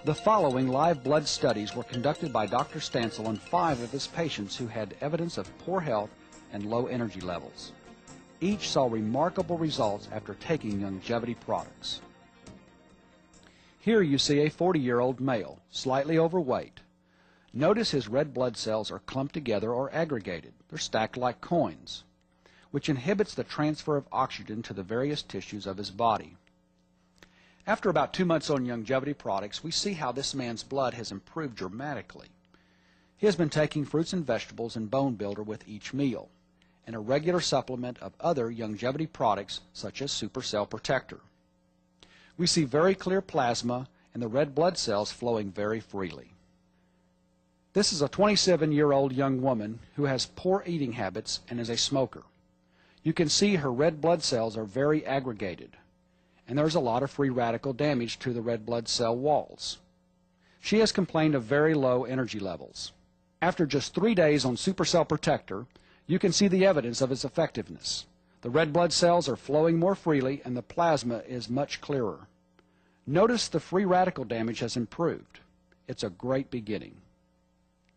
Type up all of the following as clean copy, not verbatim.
The following live blood studies were conducted by Dr. Stansel on 5 of his patients who had evidence of poor health and low energy levels. Each saw remarkable results after taking Youngevity products. Here you see a 40-year-old male, slightly overweight. Notice his red blood cells are clumped together or aggregated. They're stacked like coins, which inhibits the transfer of oxygen to the various tissues of his body. After about 2 months on Youngevity products, we see how this man's blood has improved dramatically. He has been taking fruits and vegetables and bone builder with each meal, and a regular supplement of other Youngevity products such as Super Cell Protector. We see very clear plasma and the red blood cells flowing very freely. This is a 27-year-old young woman who has poor eating habits and is a smoker. You can see her red blood cells are very aggregated, and there's a lot of free radical damage to the red blood cell walls. She has complained of very low energy levels. After just 3 days on Super Cell Protector, you can see the evidence of its effectiveness. The red blood cells are flowing more freely and the plasma is much clearer. Notice the free radical damage has improved. It's a great beginning.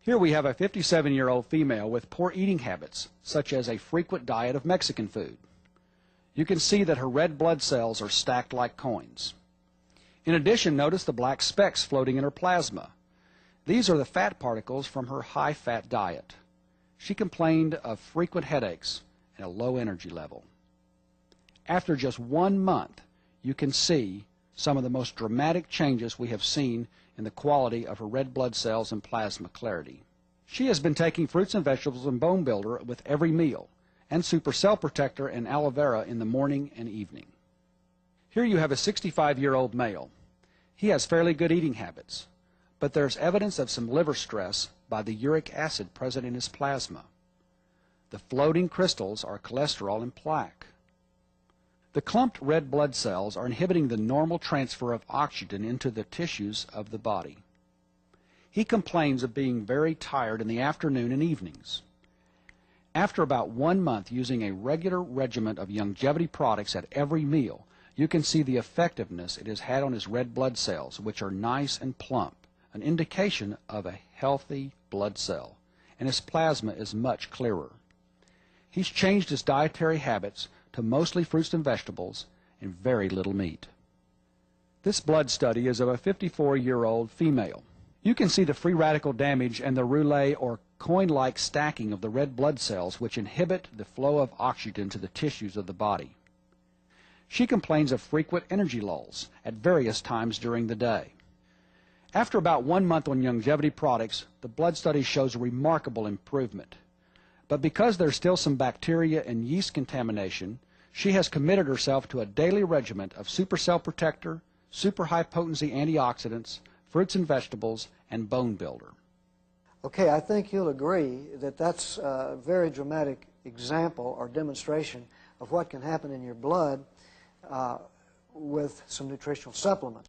Here we have a 57-year-old female with poor eating habits, such as a frequent diet of Mexican food. You can see that her red blood cells are stacked like coins. In addition, notice the black specks floating in her plasma. These are the fat particles from her high-fat diet. She complained of frequent headaches and a low energy level. After just 1 month, you can see some of the most dramatic changes we have seen in the quality of her red blood cells and plasma clarity. She has been taking fruits and vegetables and bone builder with every meal, and Super Cell Protector and aloe vera in the morning and evening. Here you have a 65-year-old male. He has fairly good eating habits, but there's evidence of some liver stress by the uric acid present in his plasma. The floating crystals are cholesterol and plaque. The clumped red blood cells are inhibiting the normal transfer of oxygen into the tissues of the body. He complains of being very tired in the afternoon and evenings. After about 1 month using a regular regimen of Youngevity products at every meal, you can see the effectiveness it has had on his red blood cells, which are nice and plump, an indication of a healthy blood cell, and his plasma is much clearer. He's changed his dietary habits to mostly fruits and vegetables and very little meat. This blood study is of a 54-year-old female. You can see the free radical damage and the rouleau or coin-like stacking of the red blood cells which inhibit the flow of oxygen to the tissues of the body. She complains of frequent energy lulls at various times during the day. After about 1 month on Youngevity products, the blood study shows remarkable improvement. But because there's still some bacteria and yeast contamination, she has committed herself to a daily regimen of Super Cell Protector, super high potency antioxidants, fruits and vegetables, and bone builder. Okay, I think you'll agree that that's a very dramatic example or demonstration of what can happen in your blood with some nutritional supplements.